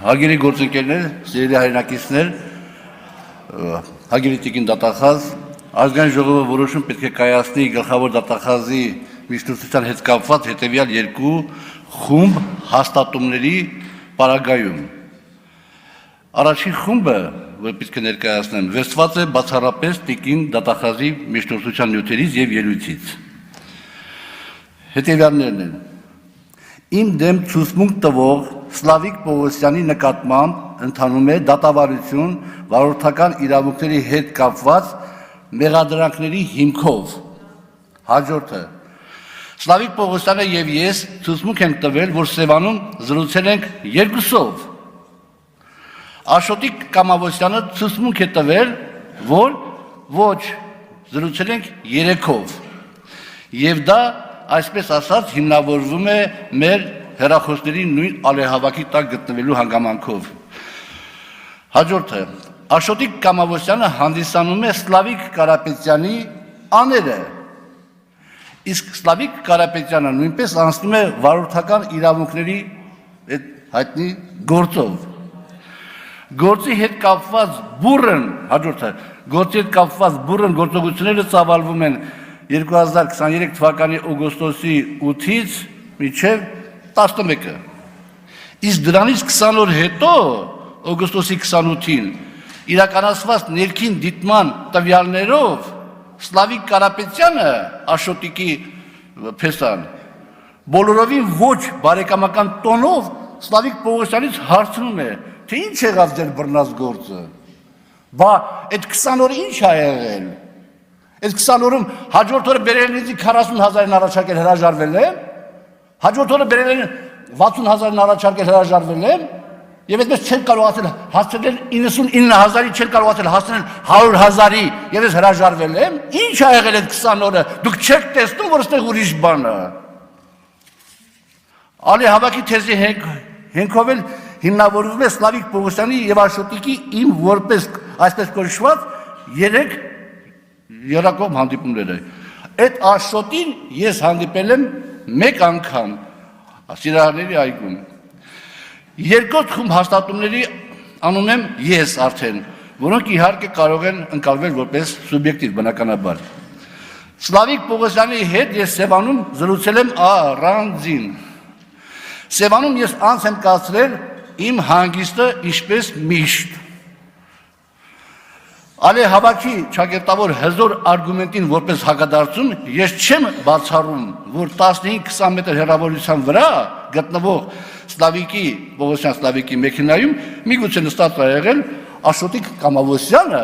Հագիրի գործընկերներ, սիրելի հայրենակիցներ, հագիրի տիկին դատախազ, ազգային ժողովը որոշում պետք է կայացնի գլխավոր դատախազի միջնորդության հետ կապված հետևյալ երկու խումբ հաստատումների պարագայում։ Առաջին խումբը, որ պետք է ներկայացնեմ, վերցված է բացառապես տիկին դատախազի միջնորդության նյութերից եւ ելույթից։ Հետևյալներն են. Իմ դեմ ցուցմունք տվող Սլավիկ Պողոսյանի նկատմամբ ընթանում է դատավարություն վարորդական իրավունքների հետ կապված մեղադրանքների հիմքով։ Հաջորդը. Սլավիկ Պողոսյանը եւ ես ցուցմունք ենք տվել, որ Սևանում զրուցել ենք երկուսով։ Աշոտիկ Կամավոսյանը ցուցմունք է տվել, որ ոչ զրուցել ենք երեքով։ Եվ դա այսպես ասած հիմնավորվում է մեր հեռախոսների նույն ալեհավաքի տակ գտնվելու հանգամանքով։ Հաջորդը. Աշոտիկ Կամավոսյանը հանդիսանում է Սլավիկ Կարապետյանի աները, իսկ Սլավիկ Կարապետյանը նույնպես անցնում է վարորդական իրավունքների հայտնի գործով։ Գործի հետ կապված բուռն գործողությունները ծավալվում են 2023 թվականի օգոստոսի 8-ից մինչև 11-ը։ Իսկ դրանից 20 օր հետո, օգոստոսի 28-ին, իրականացված ներքին դիտման տվյալներով Սլավիկ Կարապետյանը, Աշոտիկի փեսան, բոլորովին ոչ բարեկամական տոնով Սլավիկ Պողոսյանից հարցնում է, թե ինչ եղավ ձեր բռնած գործը։ Բա այդ 20 օրը ինչ ա եղել։ Այդ 20 օրում հաջորդ օրը բերելինից 40,000-ին առաջարկել հրաժարվել եմ, հաջորդ օրը բերելին 60,000-ին առաջարկել հրաժարվել եմ, եւ այդպես չեն կարողացել հասցնել 99,000-ի չեն կարողացել հասցնել 100,000-ի եւ ես հրաժարվել եմ։ Ինչ ա եղել այդ 20 օրը։ Դուք չեք տեսնում, որ այստեղ ուրիշ բան է։ Ալի հավաքի թեզի հենքով էլ հիմնավորվում է Սլավիկ Պողոսյանի եւ Աշոտիկի իմ որպես այսպես կոչված 3 երակողմ հանդիպումները։ Այդ Աշոտին ես հանդիպել եմ մեկ անգամ Սիրահարների այգում։ Երկրորդ խումբ հաստատումների անում եմ ես արդեն, որոնք իհարկե կարող են ընկալվել որպես սուբյեկտիվ բնականաբար։ Սլավիկ Պողոսյանի հետ ես Սևանում զրուցել եմ առանձին։ Սևանում ես անց եմ կացրել իմ հանգիստը ինչպես միշտ։ Ալե հավաքի ճակերտավոր հզոր արգումենտին որպես հակադարձում ես չեմ բացառում, որ 15-20 մետր հեռավորության վրա գտնվող Պողոսյան-Սլավիկի մեքենայում միգուցե նստած է եղել Աշոտիկ Կամավոսյանը,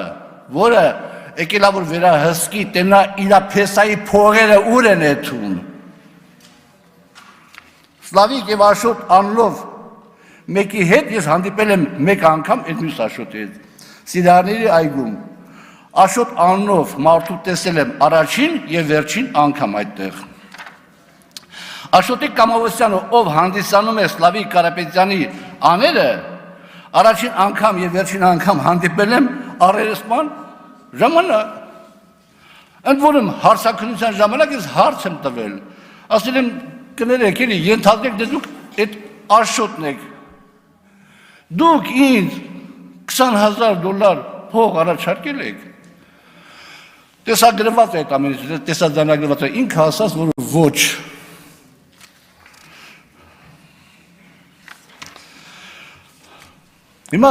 որը եկել է որ վերահսկի տենա իր փեսայի փողերը ուր են էթուն։ Սլավիկ եւ Աշոտ անլով մեկի հետ ես հանդիպել եմ մեկ անգամ այդ մյուս Աշոտի հետ Սիրահարների այգում։ Աշոտ աննով մարդու տեսել եմ առաջին եւ վերջին անգամ այդտեղ։ Աշոտիկ Կամավոսյանը, ով հանդիսանում է Սլավիկ Կարապետյանի աները, առաջին անգամ եւ վերջին անգամ հանդիպել եմ առերեսման ժամանակ։ Ընդ որում հարցաքննության ժամանակ ես հարց եմ տվել։ Ասել եմ կներեք, էլի ենթադրեք դուք այդ Աշոտն եք։ Դուք ինձ $20,000 փող առաջարկել եք։ Տեսագրված է այդ ամենից, տեսաձայնագրված է, ինքը ասաց, որ ոչ։ Հիմա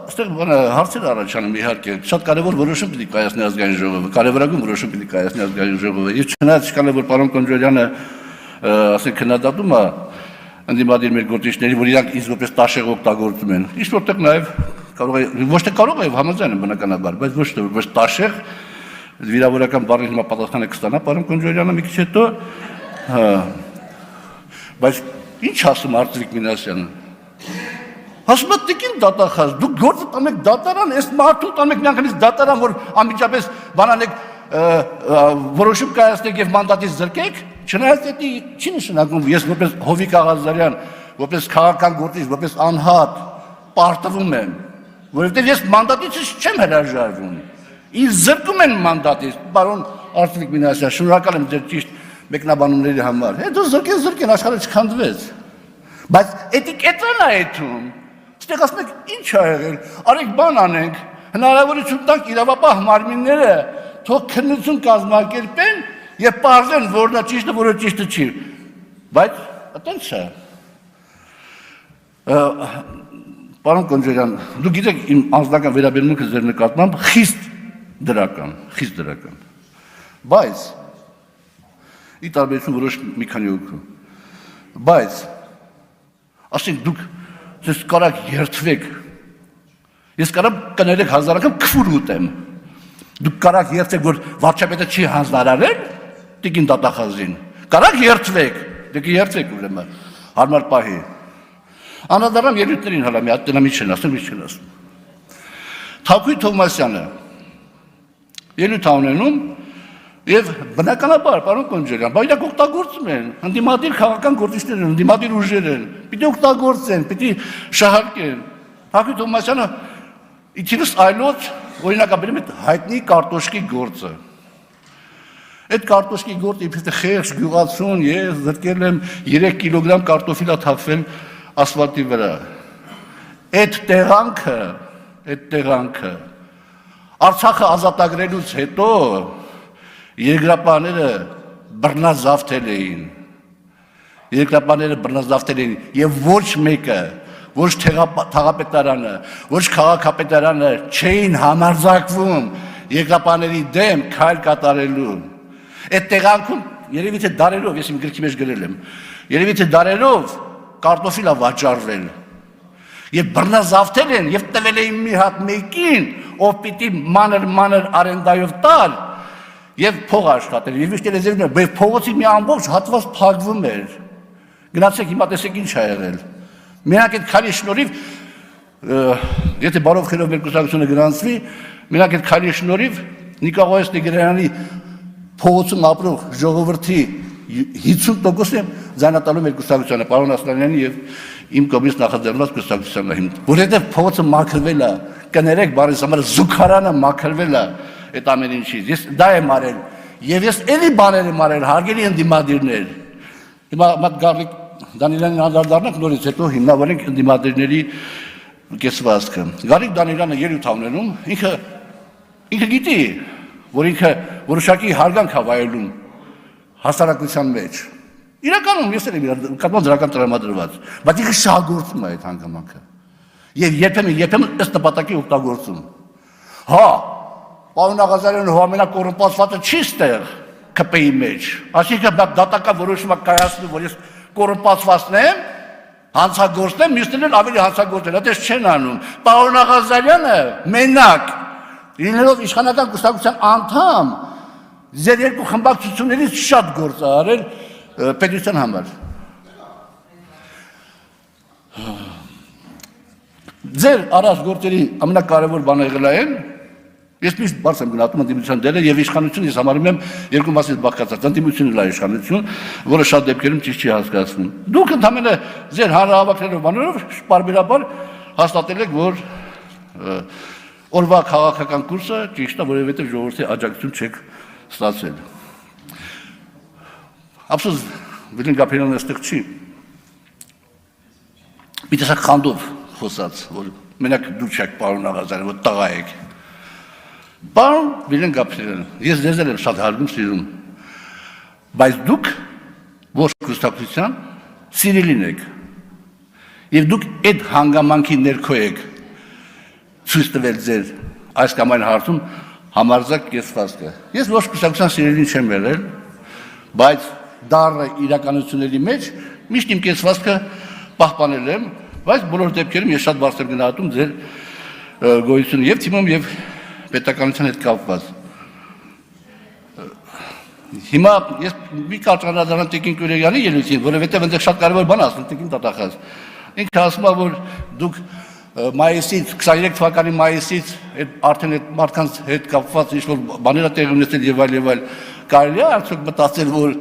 այստեղ հարցեր առաջանում իհարկե, շատ կարևոր որոշում պիտի կայացնի ազգային ժողովը, կարևորագույն որոշում պիտի կայացնի ազգային ժողովը։ Ես չնայած չկան որ պարոն Կոնջորյանը ասենք քննադատում է ընդդիմադիր մեր գործիչների, որ իրանք ինձ որպես տաշեղ օգտագործում են։ Իսկ որտեղ նաև կարող է ոչ թե կարող է համաձայն եմ բնականաբար, բայց ոչ թե որպես տաշեղ վիրավորական բառի հիմա պատասխանը կստանա պարոն Կոնջորյանը մի քիչ հետո։ Բայց ինչ ասում Արտվիկ Մինասյանը։ Ասում է տիկին դատախազ, դուք գործը տանեք դատարան, այս մարդու տանեք միանգամից դատարան, որ անմիջապես բանանեք որոշում կայացնեք եւ մանդատից զրկեք, չնայած դա չի նշանակում ես որպես Հովիկ Աղազարյան, որպես քաղաքական գործիչ, որպես անհատ պարտվում եմ, որովհետեւ ես մանդատից չեմ հրաժարվում։ Ինձ զրկում են մանդատից, պարոն Արտվիկ Մինասյան, շնորհակալ եմ ձեր ճիշտ մեկնաբանումների համար։ Հետո զրկեն, աշխարհը չքանդվեց։ Բայց էտիկետն է այդում։ Ստեղ ասում եք, ինչ ա եղել, արեք բան անենք, հնարավորություն տանք իրավապահ մարմինները թող քննություն կազմակերպեն եւ պարզեն, որն է ճիշտը, որը ճիշտը չի։ Բայց այտենց է։ Պարոն Կոնջարյան, դուք գիտեք իմ անձնական վերաբերմունքը ձեր նկատմամբ խիստ դրական։ Բայց ի տարբերություն որոշ մի քանի օգու։ Բայց ասենք դուք ձեզ կարաք երթվեք։ Ես կարամ կներեք հազար անգամ քֆուր ուտեմ։ Դուք կարաք երթեք, որ վարչապետը չի հանձնարարել տիկին դատախազին։ Կարաք երթվեք, դուք երթվեք ուրեմն հարմար պահի։ Անդրադառնամ ելույթներին հələ մի հատ դնամի չեն ասում։ Թաքույ Թովմասյանը ելույթ ունենում եւ բնականաբար, պարոն Կոնջարյան, բայց իրենք օգտագործում են, ընդդիմադիր քաղաքական գործիչներ են, ընդդիմադիր ուժեր են, պիտի օգտագործեն, պիտի շահարկեն։ Թաքույ Թովմասյանը իջնես այլոց օրինակաբերում է հայտնի կարտոշկի գործը։ Այդ կարտոշկի գործը իբրև խեղճ գյուղացուն ես զրկել եմ 3 կիլոգրամ կարտոֆիլ ա թափվել ասֆալտի վրա։ Այդ տեղանքը Արցախը ազատագրելուց հետո երկրապահները բռնազավթել էին եւ ոչ մեկը, ոչ թաղապետարանը, ոչ քաղաքապետարանը չէին համարձակվում երկրապահների դեմ քայլ կատարելու։ Այդ տեղանքում երևի թե դարերով, ես իմ գրքի մեջ գրել եմ, երևի թե դարերով կարտոֆիլ ա վաճառվել եւ բռնազավթել են եւ տվել էին մի հատ մեկին, ով պիտի մանր արենդայով տալ եւ փող աշխատել։ Եվ իշտել եզերն է, բայց փողոցի մի ամբողջ հատված փակվում էր։ Գնացեք հիմա տեսեք ինչ ա եղել։ Մենակ այդ քանի շնորհիվ, եթե բարով խելով մեր կուսակցությունը գրանցվի, մենակ այդ քանի շնորհիվ Նիկողոս Տիգրյանի փողոցում ապրող ժողովրդի 50%-ը ձայնատալու մեր կուսակցությանը, պարոն Ասլանյանի եւ իմ կողմից նախաձեռնված կուսակցությանը, որովհետեւ փողոցը մաքրվել է, կներեք բարիս համար զուգարանը մաքրվել է այդ ամեն ինչից։ Ես դա եմ արել եւ ես էլի բաներ եմ արել, հարգելի ընդդիմադիրներ։ Հիմա մատ Գարիկ Դանիելյանին անդրադառնանք նորից, հետո հիմնավորենք ընդդիմադիրների կեսվածքը։ Գարիկ Դանիելյանը ելույթ ունենում, ինքը գիտի, որ ինքը որոշակի հարգանք ա վայելում հասարակության մեջ։ Իրականում ես էլ եմ կապան դրական տրամադրված, բայց ինքը շահագործում է այդ հանգամանքը։ Եվ երբեմն ըստ նպատակի օգտագործում։ Հա, պարոն Աղազարյանը ամենակոռումպացվածը չի ստեղ ԿՊ-ի մեջ։ Այսինքն դատական որոշումը կայացնում, որ ես կոռումպացվածն եմ, հանցագործն եմ, մյուսներն էլ ավելի հանցագործել, այդպես չեն անում։ Պարոն Աղազարյանը մենակ լինելով իշխանական կուսակցության անդամ, ձեր երկու խմբակցություններից շատ գործ ա արել պետության համար։ Ձեր առած գործերի ամենակարևոր բանը եղել են, ես միշտ բարձ եմ գնահատում ընդդիմության դերը եւ իշխանություն ես համարում եմ երկու մասից բաղկացած, ընդդիմությունն էլ իշխանություն, որը շատ դեպքերում ճիշտ չի հասկացնում։ Դուք ընդհանրապես ձեր հանրահավաքներով բաներով պարբերաբար հաստատել եք, որ օրվա քաղաքական կուրսը ճիշտ է, որովհետեւ ժողովրդի աջակցություն չեք ստացել։ Ափսոս Վիլեն Գաբրիելյանը այստեղ չի։ Մի տեսակ խանդով խոսած, որ մենակ դու չեք պարոն Աղազարյան, որ տղա եք։ Պարոն Վիլեն Գաբրիելյան, ես ձեզ եմ շատ հարգում, սիրում, բայց դուք ոչ կուսակցության սիրելին եք, եւ դուք այդ հանգամանքի ներքո եք ցույց տվել ձեր այս կամ այն հարցում համարձակ կեսվածքը։ Ես ոչ կուսակցության սիրելին չեմ եղել, բայց դառը իրականությունների մեջ միշտ իմ կեսվածքը պահպանել եմ, բայց բոլոր դեպքերում ես շատ բարձր գնահատում ձեր գոյությունը եւ թիմում եւ պետականության հետ կապված։ Հիմա ես մի կարճ անդրադառնամ Տիկին Կուրեյանի ելույթին, որովհետեւ այնտեղ շատ կարևոր բան ասել Տիկին Տատախազ։ Ինքը ասում է, որ դուք մայիսից 23 թվականի մայիսից արդեն այդ մարդկանց հետ կապված ինչ-որ բաներ տեղի ունեցել եւ այլ կարելի է արդյոք մտածել, որ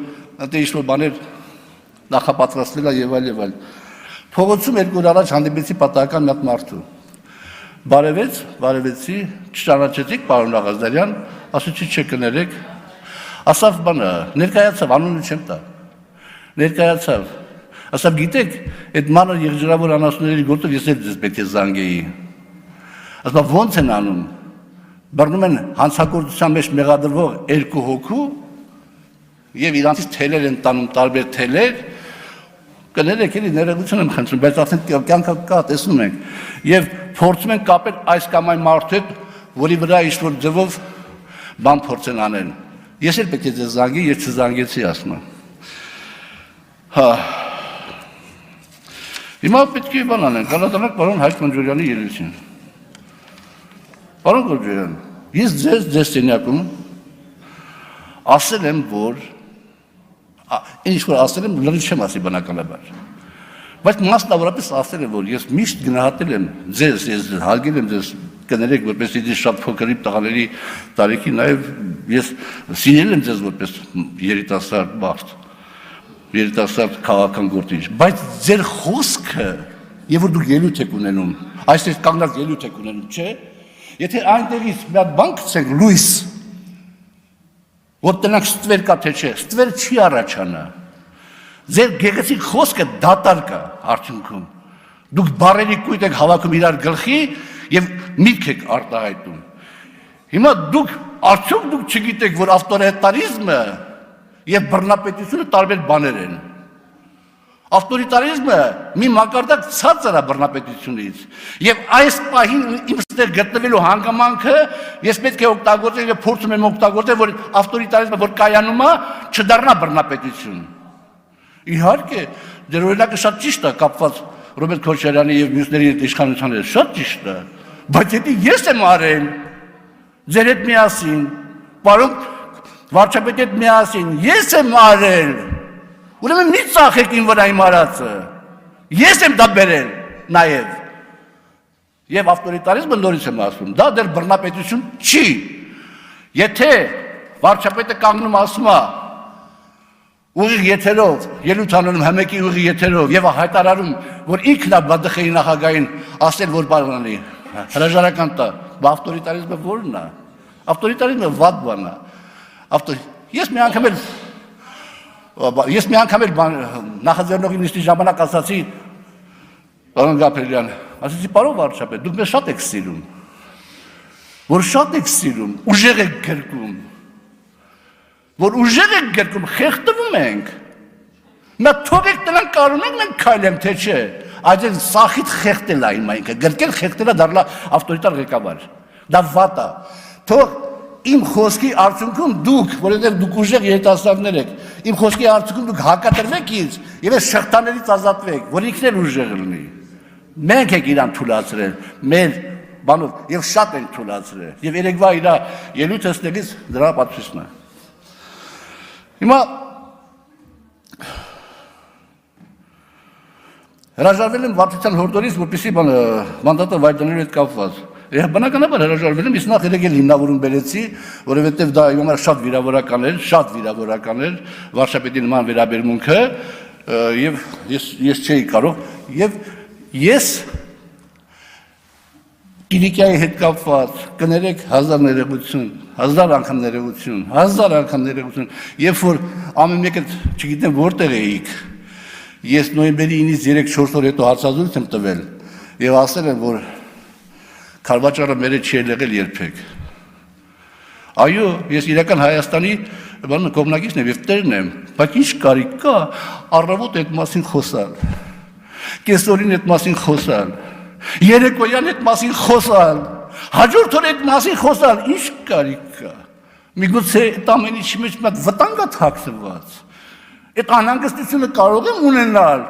այնտեղ ինչ-որ բաներ նախապատրաստվել է եւ այլ Փողոցում երկու օր առաջ հանդիպեցի պատահական մի հատ մարդու։ Բարևեցի, չճանաչեցիք պարոն Աղազարյան, ասեցի չէ կներեք, ասավ բանը, ներկայացավ, անունը չեմ տա, ներկայացավ, Ասա գիտեք, այդ մանր եղջերավոր անասունների գործով ես էլ ձեզ պետք է զանգեի։ Ասա ոնց են անում։ Բռնում են հանցագործության մեջ մեղադրվող 2 հոգու եւ իրանցից թելեր են տանում տարբեր թելեր, կներեք էլի ներողություն եմ խնդրում, բայց արդեն կյանքը կա, տեսնում ենք, եւ փորձում են կապել այս կամ այն մարդու հետ, որի վրա ինչ-որ ձևով բան փորձեն անել։ Ես էլ պետք է ձեզ զանգեի, ես չզանգեցի ասում եմ։ Հա։ Հիմա պետք է բան անենք, անդրադառնանք պարոն Հայկ Մնջուրյանի ելույթին։ Պարոն Գորջյան, ես ձեզ սենյակում ասել եմ, որ ինչ-որ ասել եմ, լրիվ չեմ ասի բնականաբար։ Բայց մասնավորապես ասել եմ, որ ես միշտ գնահատել եմ ձեզ, ես հարգել եմ ձեզ, կներեք, որպես իդի շատ փոքրի տղաների տարիքի, նաև ես սիրել եմ ձեզ որպես երիտասարդ մարդ, երիտասարդ քաղաքական գործիչ, բայց ձեր խոսքը, եւ որ դուք ելույթ եք ունենում, այսպես կանգնած ելույթ եք ունենում, չէ՞։ Եթե այնտեղից մի հատ բան գցենք լույս, որ տնանք ստվեր կա թե չէ, ստվեր չի առաջանա։ Ձեր գեղեցիկ խոսքը դատար կա արդյունքում։ Դուք բարերի կույտ եք հավաքում իրար գլխի եւ միտք եք արտահայտում։ Հիմա դուք արդյոք դուք չգիտեք, որ ավտորիտարիզմը եւ բռնապետությունը տարբեր բաներ են։ Ավտորիտարիզմը մի մակարդակ ցածր է բռնապետությունից եւ այս պահին իմ ստեղ գտնվելու հանգամանքը ես պետք է օգտագործել եւ փորձում եմ օգտագործել, որ ավտորիտարիզմը որ կայանում է չդառնա բռնապետություն։ Իհարկե, դեր օրինակը շատ ճիշտ է կապված Ռոբերտ Քոչարյանի եւ մյուսների հետ իշխանության հետ, շատ ճիշտ է, բայց եթե ես եմ արել ձեր հետ միասին, պարոն վարչապետի հետ միասին, ես եմ արել, ուրեմն մի ծախեք իմ վրա իմ արածը, ես եմ դա բերել նաեւ, եւ ավտորիտարիզմը նորից եմ ասում, դա դեռ բռնապետություն չի, եթե վարչապետը կանգնում ասում է ուղիղ եթերով, ելույթ անում համեկի ուղիղ եթերով եւ հայտարարում, որ ինքն է ԲԴԽ-ի նախագահին ասել, որ բանանի, հրաժարական տա, ավտորիտարիզմը ո՞րն է։ Ավտորիտարիզմը վատ բան է։ Ես մի անգամ էլ նախաձեռնողի նիստի ժամանակ ասացի, պարոն Գաբրելյան, ասացի, պարոն վարչապետ, դուք մեզ շատ եք սիրում, որ շատ եք սիրում, ուժեղ եք գրկում, որ ուժեղ եք գրկում, խեղդվում ենք, նա թողեք տնան կարում ենք մենք քայլեմ, թե չէ, այդ են սախիտ խեղդել է իմ այնքը, գրկել խեղդել է դառնա ավտորիտար ղեկավար, դա վատ է, թող իմ խոսքի արդյունքում դուք, որովհետև դուք ուժեղ երիտասարդներ եք, իմ խոսքի արդյունքում դուք հակատրվեք ինձ եւ այս շղթաներից ազատվեք, որ ինքն էլ ուժեղ լինի։ Մենք եք իրան թույլատրել, մեր բանով եւ շատ ենք թույլատրել։ Եվ երեկվա իր ելույթը ստեղից դրա պատվիսն է։ Հիմա հրաժարվել եմ վարչության հորդորից, որպեսզի մանդատը վայրդանելու հետ կապված։ Բնականաբար հրաժարվել եմ, ես նախ երեկ հիմնավորում բերեցի, որովհետև դա իմ համար շատ վիրավորական էր, վարչապետի նման վերաբերմունքը, եւ ես չէի կարող, եւ ես Կիլիկիայի հետ կապված, կներեք հազար անգամ ներողություն, երբ որ ամեն մեկը չգիտեմ որտեղ էիք, ես նոյեմբերի 9-ից 3-4 օր հետո հարցազրույց եմ տվել եւ ասել եմ, որ Քարվաճարը մեր չի եղել երբեք։ Այո, ես իրական Հայաստանի կողմնակիցն եմ եւ տերն եմ, բայց ինչ կարիք կա առավոտ այդ մասին խոսալ, կեսօրին այդ մասին խոսալ, երեկոյան այդ մասին խոսալ, հաջորդ օր այդ մասին խոսալ, ինչ կարիք կա։ Միգուցե այդ ամեն ինչի մեջ մի հատ վտանգ է թաքնված։ Այդ անհանգստությունը կարող եմ ունենալ,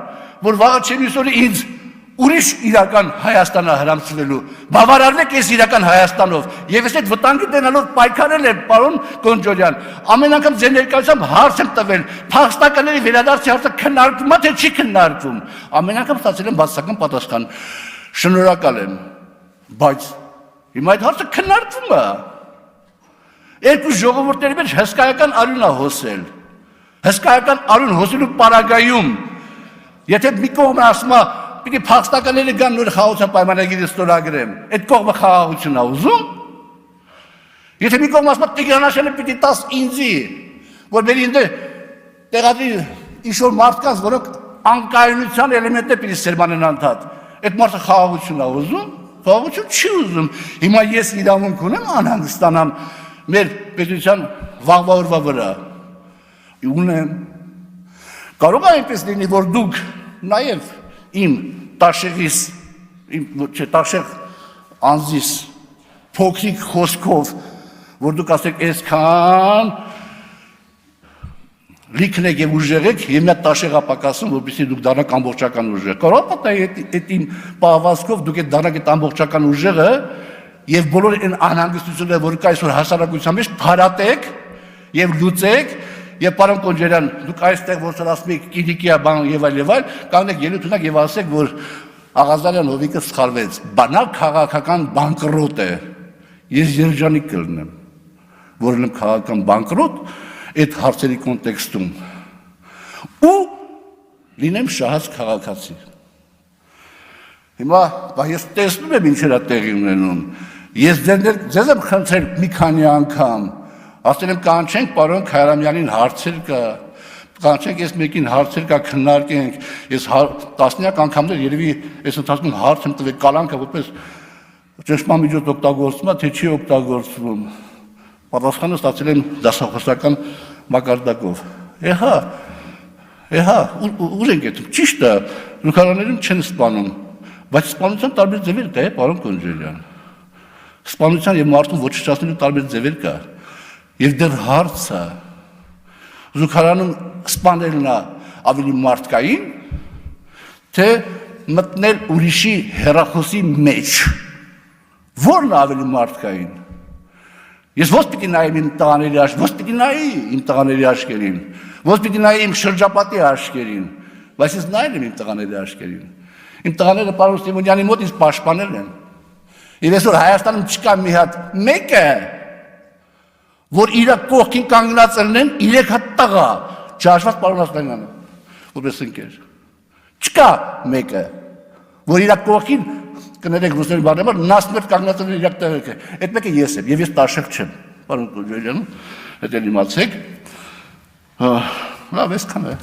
որ վաղը չեմ իսօրը ինձ ուրիշ իրական Հայաստան է հրամցվելու, բավարարվեք այս իրական Հայաստանով, եւ ես այդ վտանգի դենալով պայքարել եմ, պարոն Գոնջորյան, ամեն անգամ ձեր ներկայությամբ հարց եմ տվել, փախստականների վերադարձի հարցը քննարկվում է թե չի քննարկվում, ամեն անգամ ստացել եմ բացասական պատասխան, շնորհակալ եմ, բայց հիմա այդ հարցը քննարկվում է, երկու ժողովուրդների մեջ հսկայական արյուն է հոսել, հսկայական արյուն հոսելու պարագայում, եթե մի կողմը ասում է պիտի փախստականները գան նոր խաղաղության պայմանագիրը ստորագրեմ, այդ կողմը խաղաղություն է ուզում, եթե մի կողմը ասում է Տիգրանաշյանը պիտի տաս ինձի, որ մեր ինձ տեղադրի ինչ-որ մարդկանց, որոնք անկայունության էլեմենտը պիտի սերմանեն անդադ։ Այդ մարդը խաղաղություն է ուզում, խաղաղություն չի ուզում։ Հիմա ես իրավունք ունեմ անհանգստանամ մեր պետության վաղվա օրվա վրա։ Ունեմ։ Կարող է այնպես լինի, որ դուք նաև իմ տաշեղիս, տաշեղ անձիս փոքրիկ խոսքով, որ դուք ասեք այսքան լիքն եք և ուժեղ եք և միատ տաշեղ ապակասում, որպեսզի դուք դառնաք ամբողջական ուժեղ։ Կարող է այդ իմ պահվածքով դուք եք դառնաք այդ ամբողջական ուժեղը և բոլոր այն անհանգստությունները, որ կա այսօր հասարակության մեջ, փարատեք և լուծեք և պարոն Կոնջարյան, դուք այստեղ որ ասում եք Կիլիկիա բան և այլ, կանգնեք ելույթ ունենաք և ասեք, որ Աղազարյան Հովիկը սխալվեց, բանալ քաղաքական բանկրոտ է։ Ես երջանիկ կլինեմ, որ լինեմ քաղաքական բանկրոտ այդ հարցերի կոնտեքստում ու լինեմ շահած քաղաքացի։ Հիմա ես տեսնում եմ ինչեր է տեղի ունենում։ Ես ձեզ եմ խնդրել մի քանի անգամ, ասել եմ կանչենք պարոն Քայարամյանին հարցեր կա, կանչենք ես մեկին հարցեր կա քննարկենք, ես տասնյակ անգամներ երևի այս ընթացքում հարց եմ տվել կալանքը որպես ճշմամիջոց օգտագործվում է, թե չի օգտագործվում։ Պատասխանը ստացել եմ դասախոսական մակարդակով։ Ուր ենք եթում, ճիշտ է, զուգարաններում չեն սպանում, բայց սպանության տարբեր ձևեր կա, պարոն Կոնջարյան։ Սպանության և մարդուն ոչնչացնելու տարբեր ձևեր կա, և դեռ հարցը զուգարանում սպանելն է ավելի մարդկային, թե մտնել ուրիշի հեռախոսի մեջ, որն է ավելի մարդկային։ Ես ո՞ց պիտի նայեմ իմ տղաների աչքերին, ո՞ց պիտի նայի իմ տղաների աչքերին, ո՞ց պիտի նայի իմ շրջապատի աչքերին, բայց ես նայել եմ իմ տղաների աչքերին։ Իմ տղաները պարոն Սիմոնյանի մոտ ինձ պաշտպանել են։ Եվ այսօր Հայաստանում չկա մի հատ մեկը, որ իր կողքին կանգնած լինեն 3 հատ տղա, չհաշված պարոն Ասլանյանը, որպես ընկեր։ Չկա մեկը, որ իր կողքին կներեք ռուսների բառնաբար, նասմերտ կանգնած լինեն իր տեղը։ Այդ մեկը ես եմ, և ես տաշեղ չեմ, պարոն Կոնջարյան, հետ էլ իմացեք։ Լավ, այսքան է։